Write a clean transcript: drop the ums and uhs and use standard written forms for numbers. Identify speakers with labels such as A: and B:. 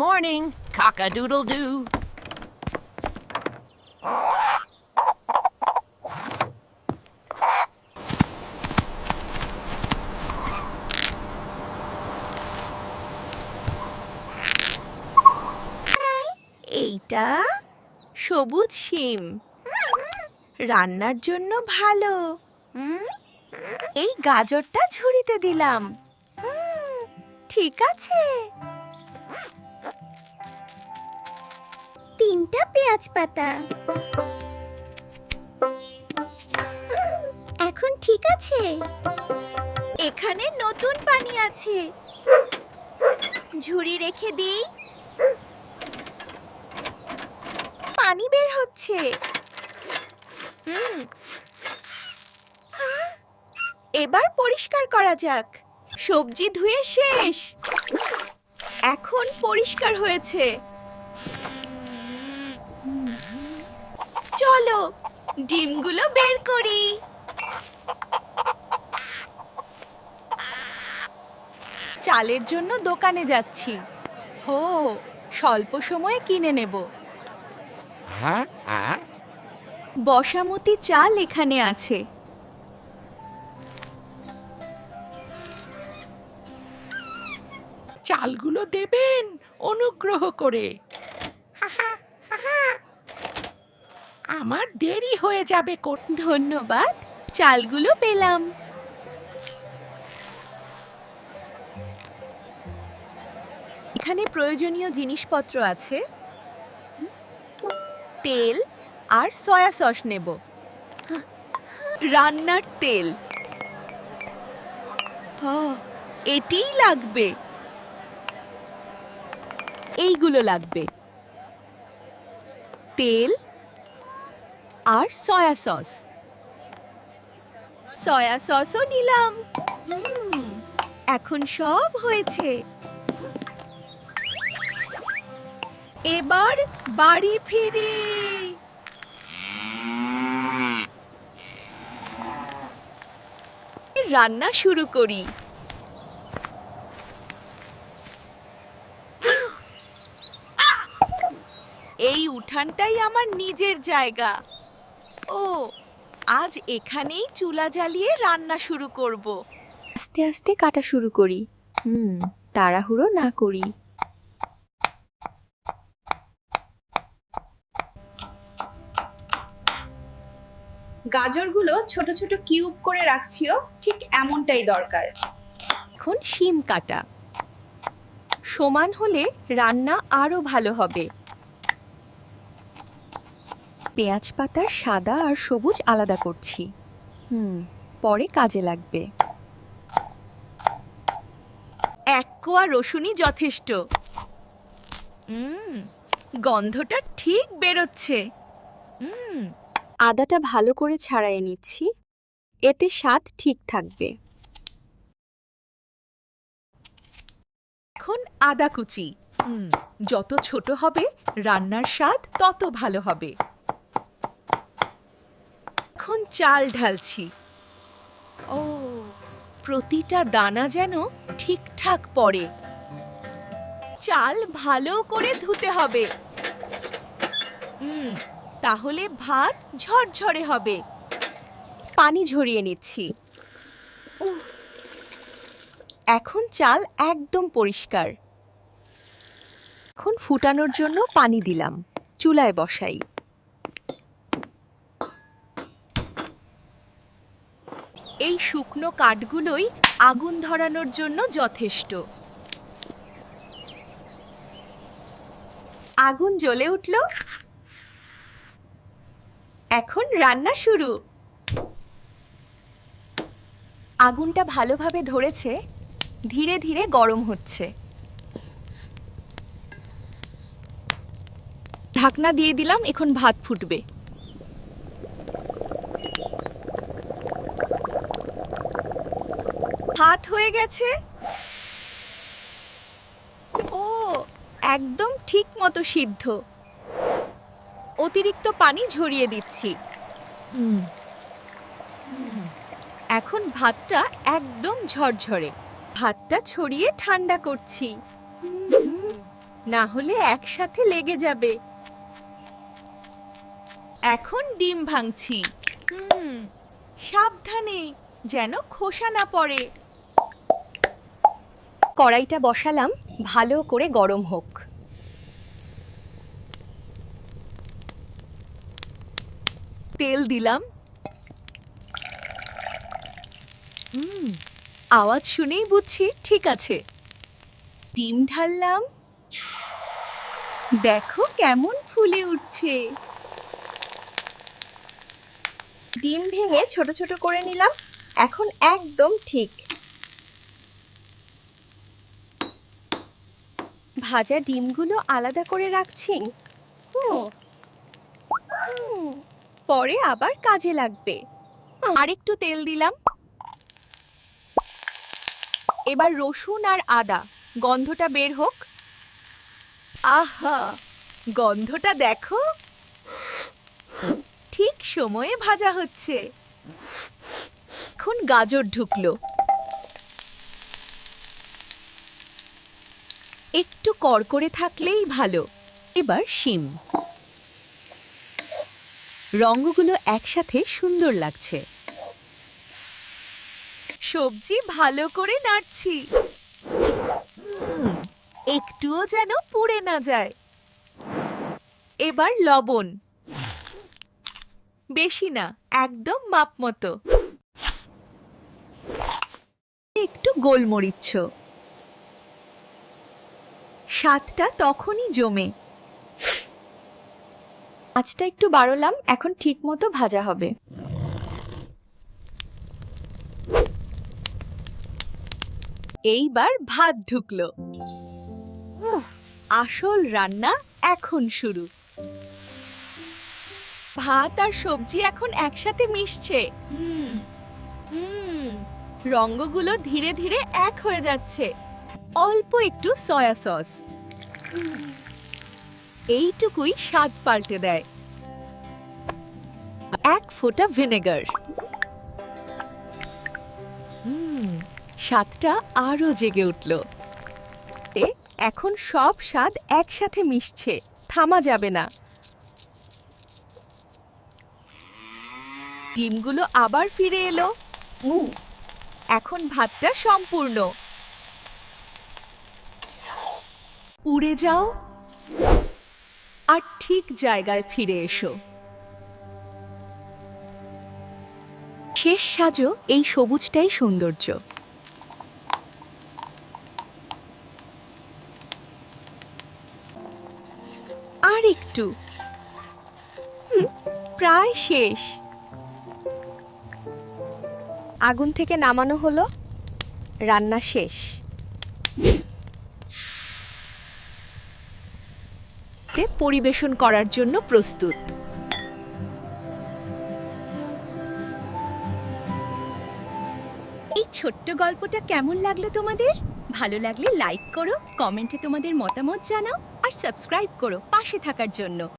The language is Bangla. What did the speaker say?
A: Morning, cock-a-doodle-doo.
B: এইটা সবুজ শিম, রান্নার জন্য ভালো। এই গাজরটা ঝুড়িতে দিলাম। ঠিক আছে। 3টা পেঁয়াজ পাতা। এখন ঠিক আছে। এখানে নতুন পানি আছে। ঝুড়ি রেখে দিই। পানি বের হচ্ছে। এবার পরিষ্কার করা যাক। সবজি ধুয়ে শেষ। এখন পরিষ্কার হয়েছে। চলো ডিমগুলো বের করি। চালের জন্য দোকানে যাচ্ছি। হো, স্বল্প সময়ে কিনে নেব। বসামতি চাল এখানে আছে।
A: চালগুলো দেবেন অনুগ্রহ করে। আমার দেরি হয়ে যাবে।
B: ধন্যবাদ, চালগুলো পেলাম। এখানে প্রয়োজনীয় জিনিসপত্র আছে। তেল আর সয়া সস নেব। রান্নার তেল। এটিই লাগবে। এইগুলো লাগবে। তেল আর সয়া সস। সয়া সসও নিলাম। এখন সব হয়েছে। এবার বাড়ি ফিরি। রান্না শুরু করি। এই উঠানটাই আমার নিজের জায়গা। ও, আজ এখানেই চুলা জ্বালিয়ে রান্না শুরু করব। আস্তে আস্তে কাটা শুরু করি। তাড়াহুড়ো না করি।
C: গাজরগুলো ছোট ছোট কিউব করে রাখছিও, ঠিক এমনটাই দরকার।
B: এখন শিম কাটা। সমান হলে রান্না আরো ভালো হবে। পেঁয়াজ পাতার সাদা আর সবুজ আলাদা করছি। পরে কাজে লাগবে। 1 কোয়া রসুনই যথেষ্ট। গন্ধটা ঠিক বেরোচ্ছে। আদাটা ভালো করে ছাড়াইয়ে নিচ্ছি। এতে স্বাদ ঠিক থাকবে। এখন আদা কুচি। যত ছোট হবে রান্নার স্বাদ তত ভালো হবে। এখন চাল ঢালছি। ও, প্রতিটা দানা যেন ঠিকঠাক পড়ে। চাল ভালো করে ধুতে হবে। তাহলে ভাত ঝরঝরে হবে। পানি ঝরিয়ে নিচ্ছি। এখন চাল একদম পরিষ্কার। এখন ফুটানোর জন্য পানি দিলাম। চুলায় বসাই। এই শুকনো কাঠগুলোই আগুন ধরানোর জন্য যথেষ্ট। আগুন জ্বলে উঠল। এখন রান্না শুরু। আগুনটা ভালোভাবে ধরেছে। ধীরে ধীরে গরম হচ্ছে। ঢাকনা দিয়ে দিলাম। এখন ভাত ফুটবে। ভাত হয়ে গেছে। ও, একদম ঠিক মতো সিদ্ধ। অতিরিক্ত পানি ঝরিয়ে দিচ্ছি। এখন ভাতটা একদম ঝরঝরে। ভাতটা ছড়িয়ে ঠান্ডা করছি। না হলে একসাথে লেগে যাবে। এখন ডিম ভাঙছি। সাবধানে, যেন খোসা না পড়ে। কড়াইটা বসালাম, ভালো করে গরম হোক। তেল দিলাম। আওয়াজ শুনেই বুঝছি ঠিক আছে। ডিম ঢাললাম। দেখো কেমন ফুলে উঠছে।
C: ডিম ভেঙে ছোট ছোট করে নিলাম। এখন একদম ঠিক।
B: ভাজা ডিমগুলো আলাদা করে রাখছি। পরে আবার কাজে লাগবে। আরেকটু তেল দিলাম। এবার রসুন আর আদা গন্ধটা বের হোক। আহা, গন্ধটা দেখো। ঠিক সময়ে ভাজা হচ্ছে। এখন গাজর ঢুকলো। একটু কড়কড়ে থাকলেই ভালো। এবার শিম। রঙগুলো একসাথে সুন্দর লাগছে। সবজি ভালো করে নাড়ছি। একটুও যেন পুড়ে না যায়। এবার লবণ। বেশি না, একদম মাপ মতো। একটু গোলমরিচ। স্বাদটা তখনই জমে।
C: আঁচটা একটু বাড়ালাম, এখন ঠিক মতো ভাজা হবে।
B: এইবার ভাত ঢুকলো। আসল রান্না এখন শুরু। ভাত আর সবজি এখন একসাথে মিশছে। রঙগুলো ধীরে ধীরে এক হয়ে যাচ্ছে। অল্প একটু সয়া সস। এইটুকুই স্বাদ পাল্টে দেয়। এক ফোঁটা ভিনেগার। স্বাদটা আরো জেগে উঠল। এখন সব স্বাদ একসাথে মিশছে, থামা যাবে না। ডিমগুলো আবার ফিরে এলো। এখন ভাতটা সম্পূর্ণ। উড়ে যাও আর ঠিক জায়গায় ফিরে এসো। শেষ সাজো, এই সবুজটাই সৌন্দর্য। আর একটু। প্রায় শেষ। আগুন থেকে নামানো হলো। রান্না শেষ। পরিবেশন করার জন্য প্রস্তুত। এই ছোট্ট গল্পটা কেমন লাগলো তোমাদের? ভালো লাগলে লাইক করো, কমেন্টে তোমাদের মতামত জানাও আর সাবস্ক্রাইব করো পাশে থাকার জন্য।